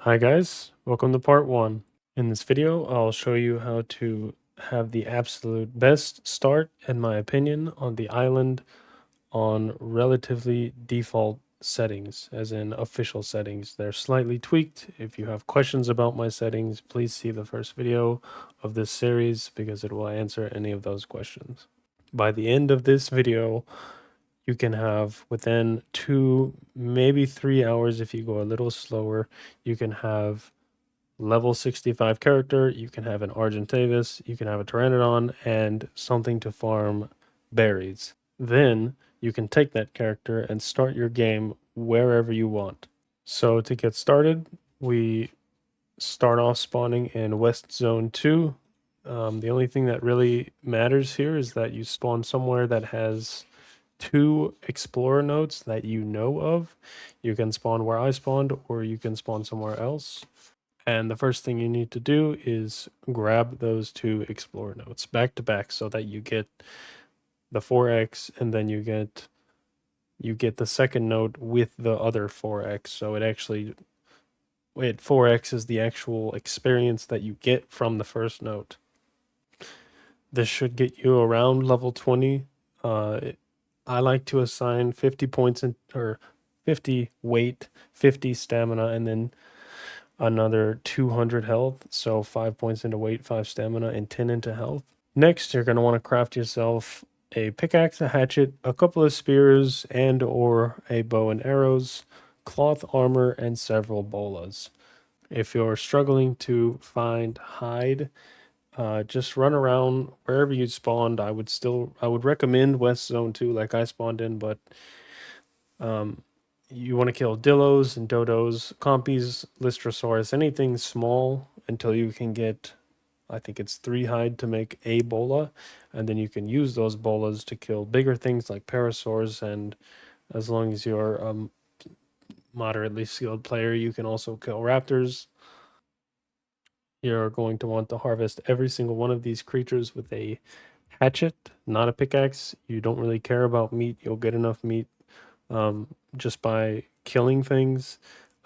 Hi guys, welcome to part 1. In this video, I'll show you how to have the absolute best start, in my opinion, on the island on relatively default settings, as in official settings. They're slightly tweaked. If you have questions about my settings, please see the first video of this series because it will answer any of those questions. By the end of this video, you can have within 2, maybe 3 hours if you go a little slower, you can have level 65 character, you can have an Argentavis, you can have a Pteranodon, and something to farm berries. Then you can take that character and start your game wherever you want. So to get started, we start off spawning in West Zone 2. The only thing that really matters here is that you spawn somewhere that has 2 explorer nodes that you know of. You can spawn where I spawned, or you can spawn somewhere else. And the first thing you need to do is grab those 2 explorer nodes back to back so that you get the 4x, and then you get the second node with the other 4x. So it 4x is the actual experience that you get from the first node. This should get you around level 20. I like to assign 50 points or 50 weight, 50 stamina, and then another 200 health. So 5 points into weight, 5 stamina, and 10 into health. Next, you're going to want to craft yourself a pickaxe, a hatchet, a couple of spears, and or a bow and arrows, cloth armor, and several bolas. If you're struggling to find hide, just run around wherever you spawned. I would recommend West Zone 2 like I spawned in, but you want to kill dillos and dodos, compies, lystrosaurus, anything small until you can get, I think it's 3 hide to make a bola, and then you can use those bolas to kill bigger things like parasaurs, and as long as you're a moderately skilled player, you can also kill raptors. You're going to want to harvest every single one of these creatures with a hatchet, not a pickaxe. You don't really care about meat. You'll get enough meat just by killing things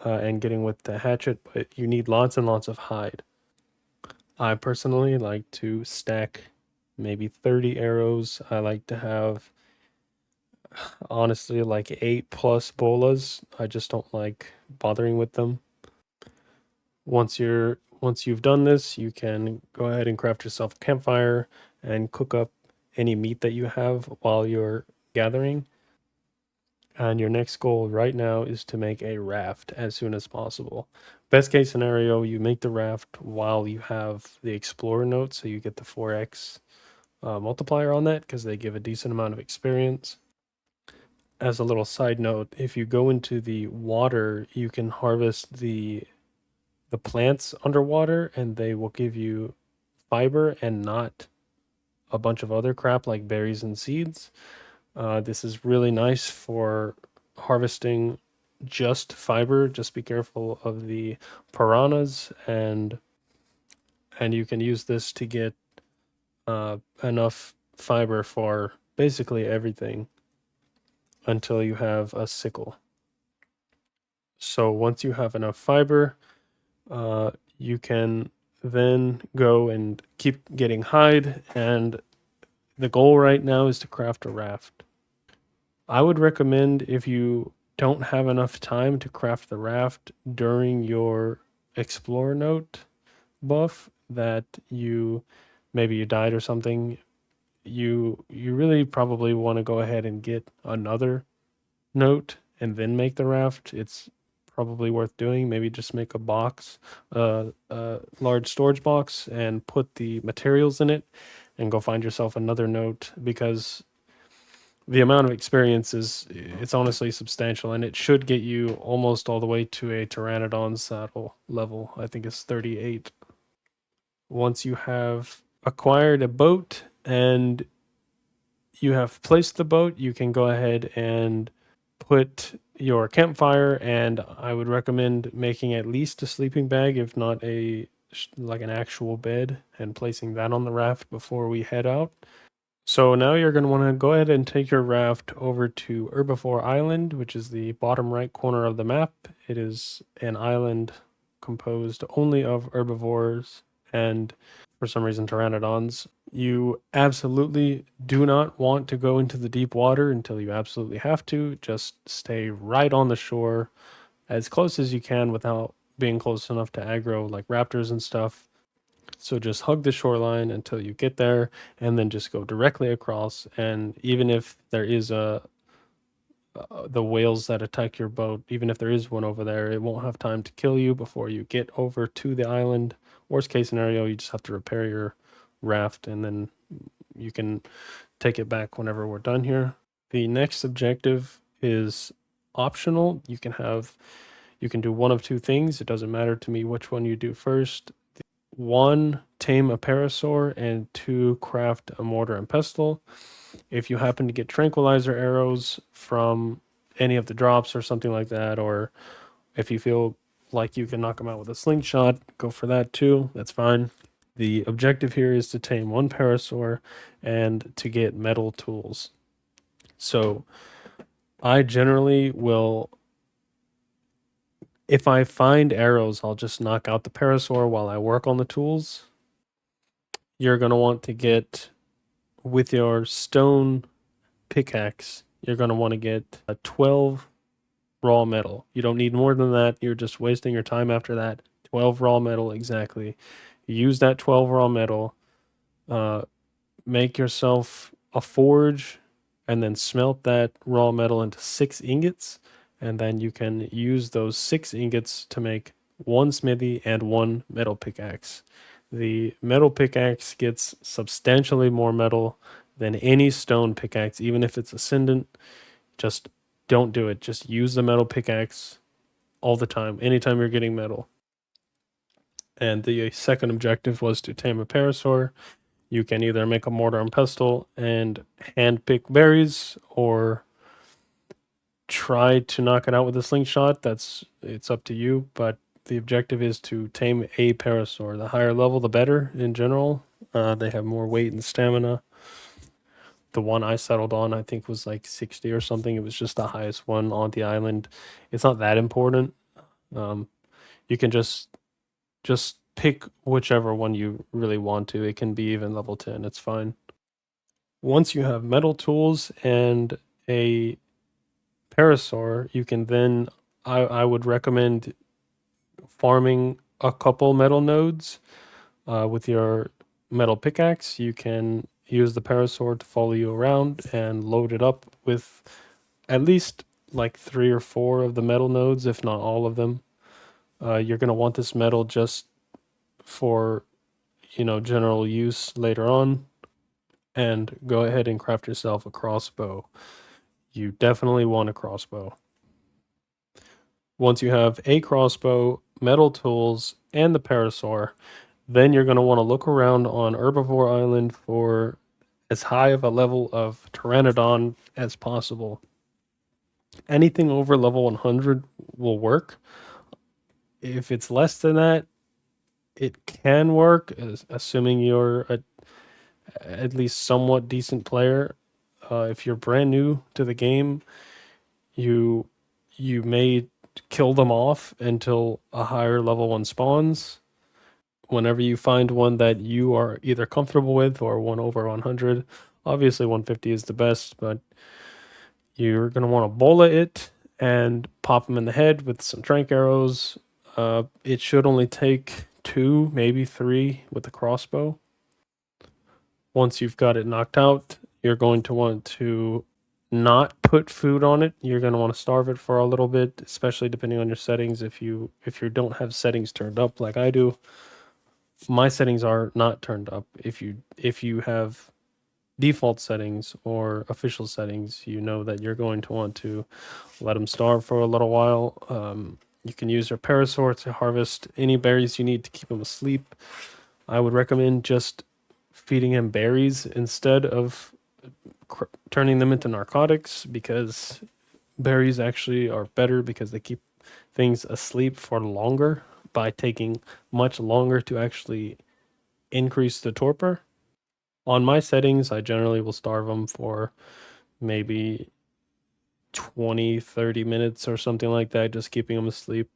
and getting with the hatchet, but you need lots and lots of hide. I personally like to stack maybe 30 arrows. I like to have, honestly, like 8+ bolas. I just don't like bothering with them. Once you've done this, you can go ahead and craft yourself a campfire and cook up any meat that you have while you're gathering. And your next goal right now is to make a raft as soon as possible. Best case scenario, you make the raft while you have the explorer note, so you get the 4x multiplier on that because they give a decent amount of experience. As a little side note, if you go into the water, you can harvest the plants underwater, and they will give you fiber and not a bunch of other crap like berries and seeds. This is really nice for harvesting just fiber. Just be careful of the piranhas, and you can use this to get enough fiber for basically everything until you have a sickle. So once you have enough fiber, you can then go and keep getting hide, and the goal right now is to craft a raft. I would recommend, if you don't have enough time to craft the raft during your explorer note buff, that maybe you died or something, you really probably want to go ahead and get another note and then make the raft. It's probably worth doing. Maybe just make a box, a large storage box, and put the materials in it, and go find yourself another note, because the amount of experience it's honestly substantial, and it should get you almost all the way to a Pteranodon saddle level. I think it's 38. Once you have acquired a boat and you have placed the boat, you can go ahead and put your campfire, and I would recommend making at least a sleeping bag, if not like an actual bed, and placing that on the raft before we head out. So now you're going to want to go ahead and take your raft over to Herbivore Island, which is the bottom right corner of the map. It is an island composed only of herbivores and, for some reason, pteranodons. You absolutely do not want to go into the deep water until you absolutely have to. Just stay right on the shore as close as you can without being close enough to aggro like raptors and stuff. So just hug the shoreline until you get there and then just go directly across. And even if there is the whales that attack your boat, even if there is one over there, it won't have time to kill you before you get over to the island. Worst case scenario, you just have to repair your raft and then you can take it back whenever we're done here. The next objective is optional. You can do one of two things. It doesn't matter to me which one you do first. One, tame a parasaur, and two, craft a mortar and pestle. If you happen to get tranquilizer arrows from any of the drops or something like that, or if you feel like you can knock them out with a slingshot, go for that too. That's fine. The objective here is to tame one parasaur and to get metal tools. So I generally will, if I find arrows, I'll just knock out the parasaur while I work on the tools. You're going to want to get, with your stone pickaxe, you're going to want to get a 12 raw metal. You don't need more than that. You're just wasting your time after that. 12 raw metal, exactly. Use that 12 raw metal, make yourself a forge, and then smelt that raw metal into 6 ingots. And then you can use those 6 ingots to make one smithy and one metal pickaxe. The metal pickaxe gets substantially more metal than any stone pickaxe, even if it's ascendant. Just don't do it. Just use the metal pickaxe all the time, anytime you're getting metal. And the second objective was to tame a parasaur. You can either make a mortar and pestle and hand pick berries, or try to knock it out with a slingshot. It's up to you, but the objective is to tame a parasaur. The higher level, the better in general. They have more weight and stamina. The one I settled on, I think, was like 60 or something. It was just the highest one on the island. It's not that important. You can just pick whichever one you really want to. It can be even level 10. It's fine. Once you have metal tools and a parasaur, you can then, I would recommend farming a couple metal nodes with your metal pickaxe. You can use the parasaur to follow you around and load it up with at least like 3 or 4 of the metal nodes, if not all of them. You're going to want this metal just for, general use later on. And go ahead and craft yourself a crossbow. You definitely want a crossbow. Once you have a crossbow, metal tools, and the parasaur, then you're going to want to look around on Herbivore Island for as high of a level of Pteranodon as possible. Anything over level 100 will work. If it's less than that, it can work, assuming you're at least somewhat decent player. If you're brand new to the game, you may kill them off until a higher level one spawns. Whenever you find one that you are either comfortable with or one over 100, obviously 150 is the best, but you're going to want to bola it and pop them in the head with some trank arrows. It should only take 2, maybe 3 with the crossbow. Once you've got it knocked out, you're going to want to not put food on it. You're going to want to starve it for a little bit, especially depending on your settings. If you don't have settings turned up like I do, my settings are not turned up. If you have default settings or official settings, you know that you're going to want to let them starve for a little while. You can use your parasaur to harvest any berries you need to keep them asleep. I would recommend just feeding him berries instead of turning them into narcotics, because berries actually are better because they keep things asleep for longer by taking much longer to actually increase the torpor. On my settings, I generally will starve them for maybe 20, 30 minutes or something like that, just keeping them asleep.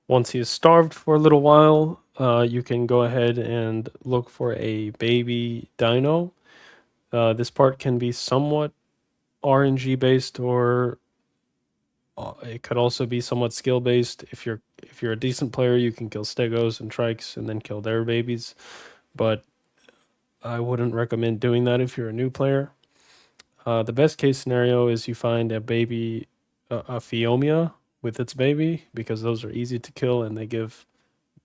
Once he is starved for a little while, you can go ahead and look for a baby dino. This part can be somewhat RNG based, or it could also be somewhat skill based. If you're a decent player, you can kill stegos and trikes and then kill their babies. But I wouldn't recommend doing that if you're a new player. The best case scenario is you find a baby, a Phiomia with its baby, because those are easy to kill and they give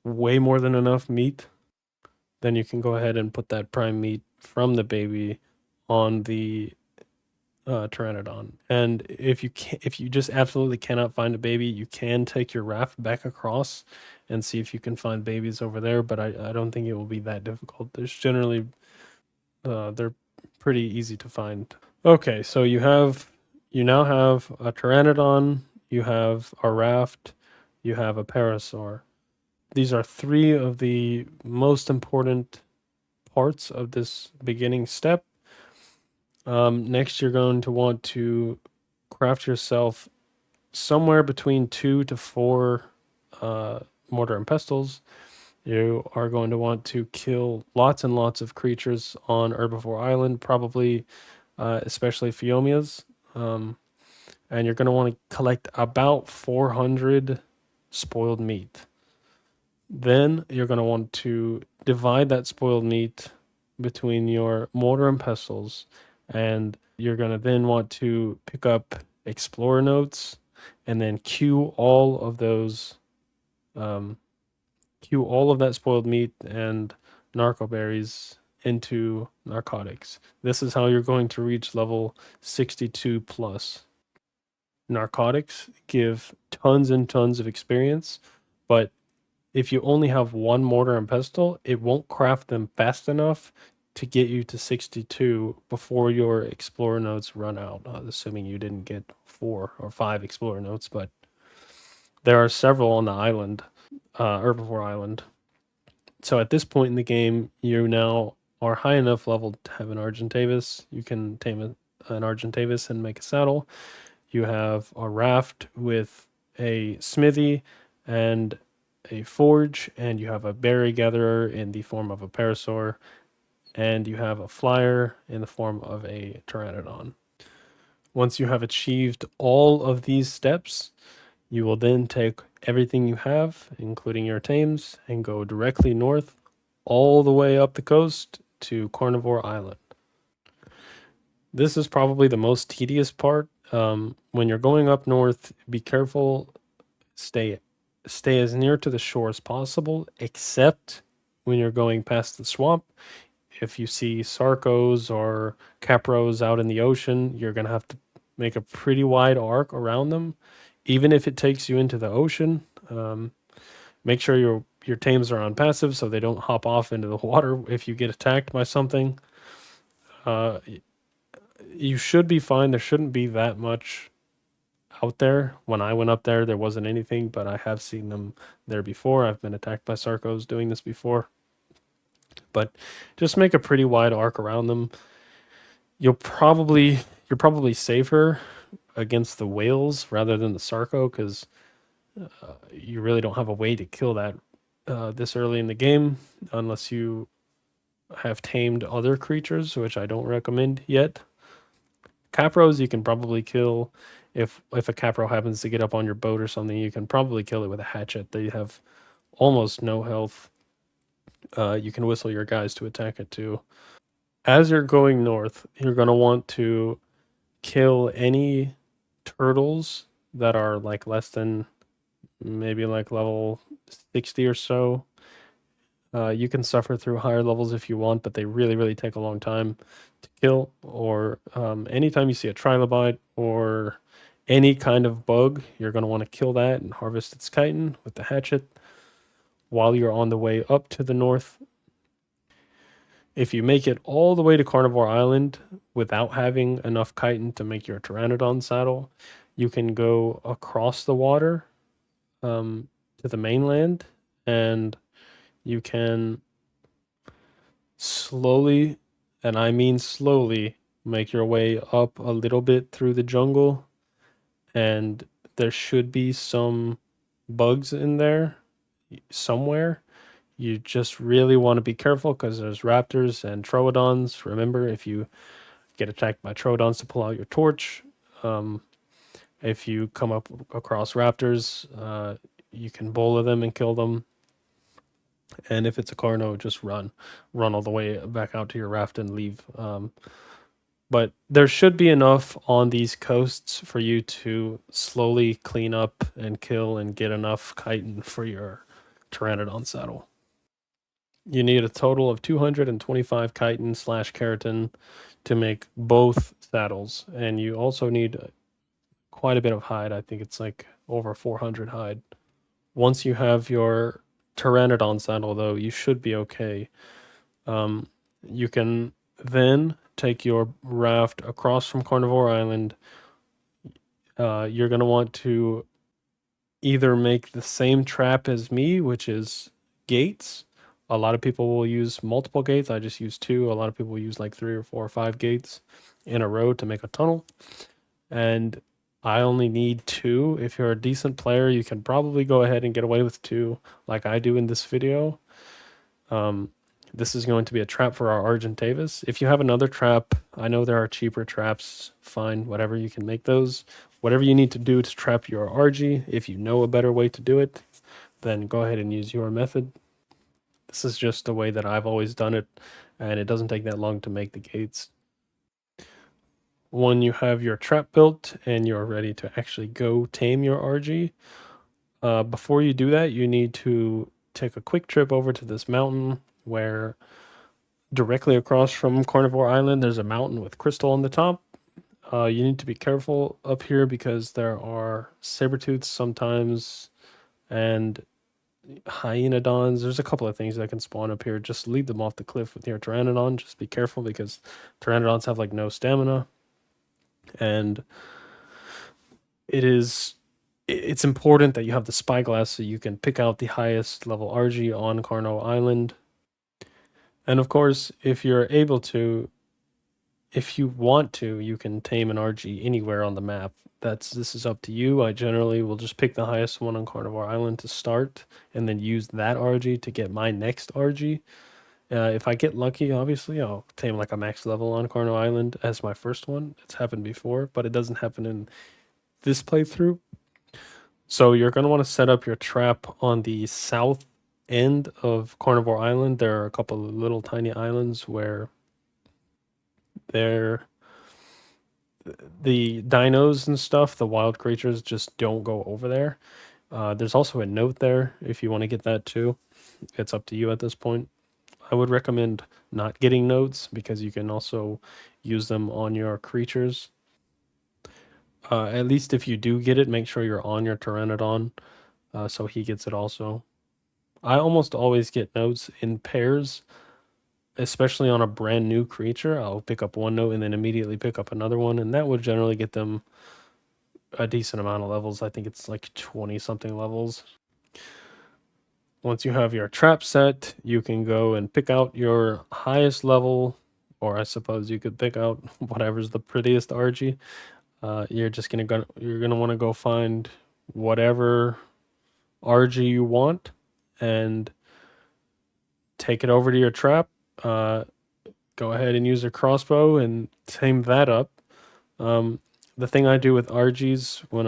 way more than enough meat. Then you can go ahead and put that prime meat from the baby on the Pteranodon. And if you just absolutely cannot find a baby, you can take your raft back across and see if you can find babies over there. But I don't think it will be that difficult. There's generally they're pretty easy to find. Okay, so you now have a Pteranodon, you have a raft, you have a parasaur. These are three of the most important parts of this beginning step. Next, you're going to want to craft yourself somewhere between 2 to 4 mortar and pestles. You are going to want to kill lots and lots of creatures on Herbivore Island, probably especially Phiomias. And you're going to want to collect about 400 spoiled meat. Then you're going to want to divide that spoiled meat between your mortar and pestles, and you're going to then want to pick up explorer notes and then um, queue all of that spoiled meat and narco berries into narcotics. This is how you're going to reach level 62 plus. Narcotics give tons and tons of experience, but if you only have one mortar and pestle, it won't craft them fast enough to get you to 62 before your explorer notes run out, assuming you didn't get 4 or 5 explorer notes, but there are several on the island, Herbivore Island. So at this point in the game, you now are high enough level to have an Argentavis. You can tame an Argentavis and make a saddle. You have a raft with a smithy and a forge, and you have a berry gatherer in the form of a parasaur, and you have a flyer in the form of a pteranodon. Once you have achieved all of these steps, you will then take everything you have, including your tames, and go directly north all the way up the coast to Carnivore Island. This is probably the most tedious part. When you're going up north, be careful, stay as near to the shore as possible, except when you're going past the swamp. If you see sarcos or capros out in the ocean, you're gonna have to make a pretty wide arc around them, even if it takes you into the ocean. Make sure your tames are on passive so they don't hop off into the water if you get attacked by something. Uh, you should be fine. There shouldn't be that much out there. When I went up there, there wasn't anything, but I have seen them there before. I've been attacked by sarcos doing this before. But just make a pretty wide arc around them. You're probably safer against the whales rather than the sarco, because you really don't have a way to kill that this early in the game unless you have tamed other creatures, which I don't recommend yet. Capros you can probably kill. If a capro happens to get up on your boat or something, you can probably kill it with a hatchet. They have almost no health. You can whistle your guys to attack it too. As you're going north, you're going to want to kill any turtles that are like less than maybe like level 60 or so. You can suffer through higher levels if you want, but they really, really take a long time to kill. Or anytime you see a trilobite or any kind of bug, you're going to want to kill that and harvest its chitin with the hatchet while you're on the way up to the north. If you make it all the way to Carnivore Island without having enough chitin to make your Pteranodon saddle, you can go across the water to the mainland, and you can slowly, and I mean slowly, make your way up a little bit through the jungle, and there should be some bugs in there somewhere. You just really want to be careful because there's raptors and troodons. Remember, if you get attacked by troodons, to pull out your torch. If you come up across raptors, you can bola them and kill them. And if it's a carno, just run all the way back out to your raft and leave. But there should be enough on these coasts for you to slowly clean up and kill and get enough chitin for your pteranodon saddle. You need a total of 225 chitin slash keratin to make both saddles, and you also need quite a bit of hide. I think it's like over 400 hide. Once you have your pteranodon saddle, though, you should be okay. You can then take your raft across from Carnivore Island. You're going to want to either make the same trap as me, which is gates. A lot of people will use multiple gates. I just use two. A lot of people use like 3 or 4 or 5 gates in a row to make a tunnel. And I only need 2. If you're a decent player, you can probably go ahead and get away with 2 like I do in this video. This is going to be a trap for our Argentavis. If you have another trap, I know there are cheaper traps. Fine, whatever, you can make those. Whatever you need to do to trap your RG, if you know a better way to do it, then go ahead and use your method. This is just the way that I've always done it, and it doesn't take that long to make the gates. When you have your trap built and you're ready to actually go tame your RG, before you do that, you need to take a quick trip over to this mountain where directly across from Carnivore Island, there's a mountain with crystal on the top. You need to be careful up here because there are saber-tooths sometimes and hyenodons. There's a couple of things that can spawn up here. Just lead them off the cliff with your pteranodon. Just be careful because pteranodons have like no stamina. And it's important that you have the spyglass so you can pick out the highest level RG on Carno Island. And of course, if you're able to, if you want to, you can tame an RG anywhere on the map. This is up to you. I generally will just pick the highest one on Carnivore Island to start, and then use that RG to get my next RG. If I get lucky, obviously, I'll tame like a max level on Carnivore Island as my first one. It's happened before, but it doesn't happen in this playthrough. So you're going to want to set up your trap on the south end of Carnivore Island. There are a couple of little tiny islands where the dinos and stuff, the wild creatures, just don't go over there. There's also a note there if you want to get that too. It's up to you at this point. I would recommend not getting notes because you can also use them on your creatures. At least if you do get it, make sure you're on your Pteranodon so he gets it also. I almost always get notes in pairs, especially on a brand new creature. I'll pick up one note and then immediately pick up another one, and that would generally get them a decent amount of levels. I think it's like 20 something levels. Once you have your trap set, you can go and pick out your highest level, or I suppose you could pick out whatever's the prettiest RG. You're gonna want to go find whatever RG you want and take it over to your trap. Go ahead and use a crossbow and tame that up. The thing I do with RGs when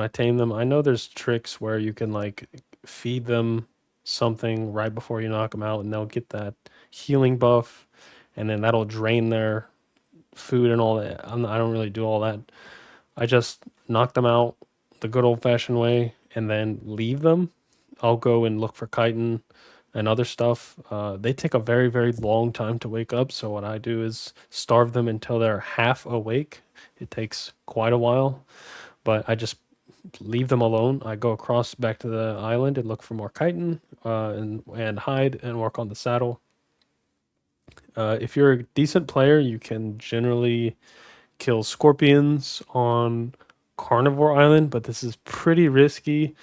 I tame them, I know there's tricks where you can like feed them something right before you knock them out, and they'll get that healing buff, and then that'll drain their food and all that. I don't really do all that. I just knock them out the good old-fashioned way and then leave them. I'll go and look for chitin and other stuff. They take a very, very long time to wake up, so what I do is starve them until they're half awake. It takes quite a while, but I just leave them alone. I go across back to the island and look for more chitin and hide and work on the saddle. If you're a decent player, you can generally kill scorpions on Carnivore Island, but this is pretty risky,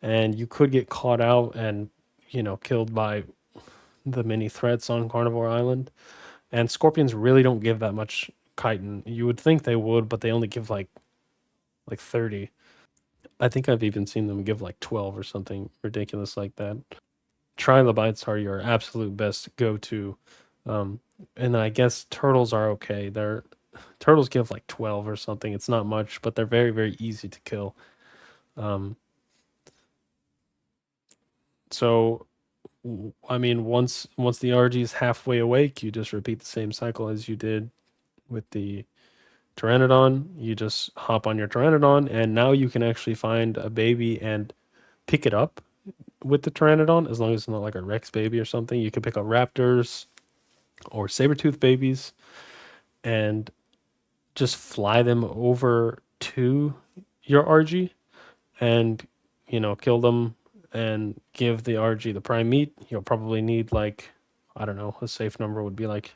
and you could get caught out and killed by the many threats on Carnivore Island. And scorpions really don't give that much chitin. You would think they would, but they only give like 30. I think I've even seen them give like 12 or something ridiculous like that. Trilobites are your absolute best go-to. Um, and I guess turtles are okay. Turtles give like 12 or something. It's not much, but they're very, very easy to kill. Um, so I mean, once the RG is halfway awake, you just repeat the same cycle as you did with the Pteranodon. You just hop on your Pteranodon, and now you can actually find a baby and pick it up with the Pteranodon, as long as it's not like a Rex baby or something. You can pick up raptors or saber-tooth babies and just fly them over to your RG and, kill them and give the RG the prime meat. You'll probably need like, I don't know, a safe number would be like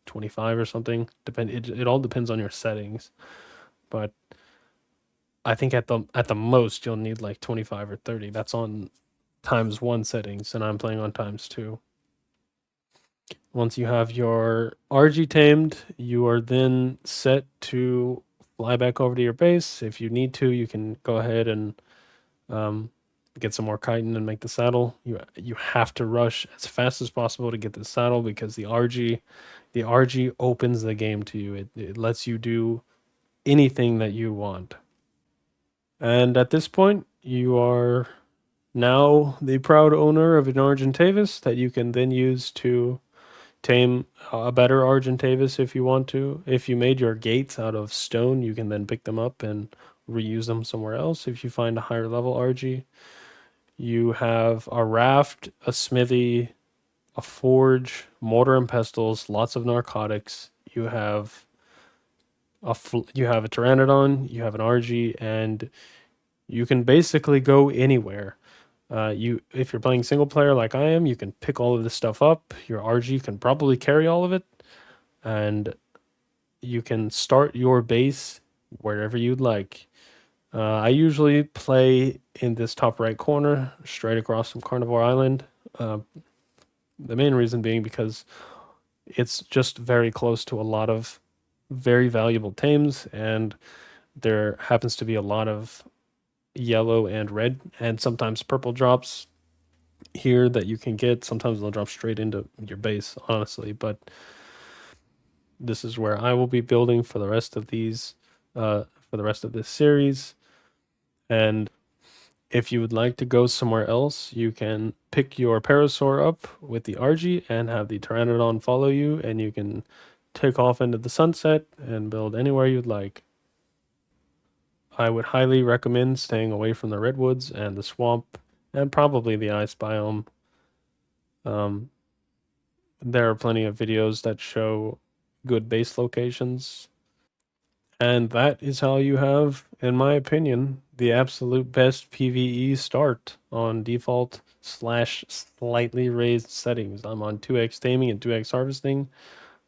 25 or something. It all depends on your settings, but I think at the most you'll need like 25 or 30. That's on times 1 settings, and I'm playing on times 2. Once you have your RG tamed, you are then set to fly back over to your base. If you need to, you can go ahead and um, get some more chitin and make the saddle. You have to rush as fast as possible to get the saddle, because the RG opens the game to you. It lets you do anything that you want. And at this point, you are now the proud owner of an Argentavis that you can then use to tame a better Argentavis if you want to. If you made your gates out of stone, you can then pick them up and reuse them somewhere else if you find a higher level RG. You have a raft, a smithy, a forge, mortar and pestles, lots of narcotics. You have a pteranodon, you have an RG, and you can basically go anywhere. If you're playing single player like I am, you can pick all of this stuff up. Your RG can probably carry all of it, and you can start your base wherever you'd like. I usually play in this top right corner, straight across from Carnivore Island. Uh, the main reason being because it's just very close to a lot of very valuable tames, and there happens to be a lot of yellow and red and sometimes purple drops here that you can get. Sometimes they'll drop straight into your base, honestly, but this is where I will be building for the rest of this series. And if you would like to go somewhere else, you can pick your Parasaur up with the RG and have the Pteranodon follow you, and you can take off into the sunset and build anywhere you'd like. I would highly recommend staying away from the redwoods and the swamp and probably the ice biome. Um, there are plenty of videos that show good base locations. And that is how you have, in my opinion, the absolute best PvE start on default / slightly raised settings. I'm on 2x taming and 2x harvesting,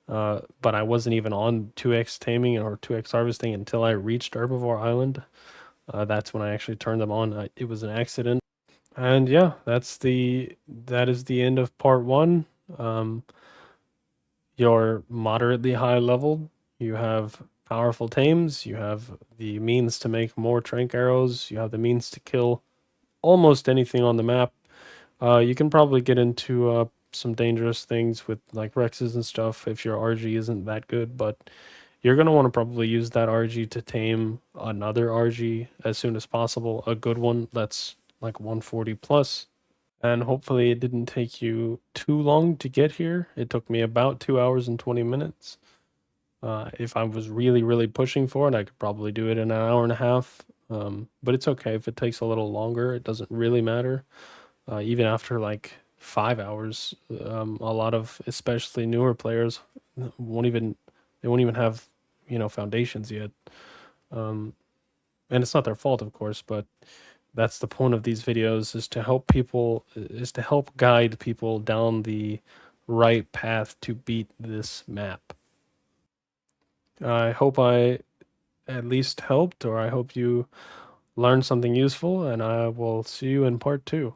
but I wasn't even on 2x taming or 2x harvesting until I reached Herbivore Island. That's when I actually turned them on. It was an accident. And yeah, that is the end of part 1. You're moderately high leveled. You have powerful tames. You have the means to make more trank arrows. You have the means to kill almost anything on the map. You can probably get into some dangerous things with like Rexes and stuff if your RG isn't that good, but you're going to want to probably use that RG to tame another RG as soon as possible. A good one that's like 140 plus. And hopefully it didn't take you too long to get here. It took me about 2 hours and 20 minutes. If I was really, really pushing for it, I could probably do it in an hour and a half. But it's okay if it takes a little longer. It doesn't really matter. Even after like 5 hours, a lot of especially newer players won't even they won't even have foundations yet. And it's not their fault, of course, but that's the point of these videos, is to help guide people down the right path to beat this map. I hope I at least helped, or I hope you learned something useful, and I will see you in part 2.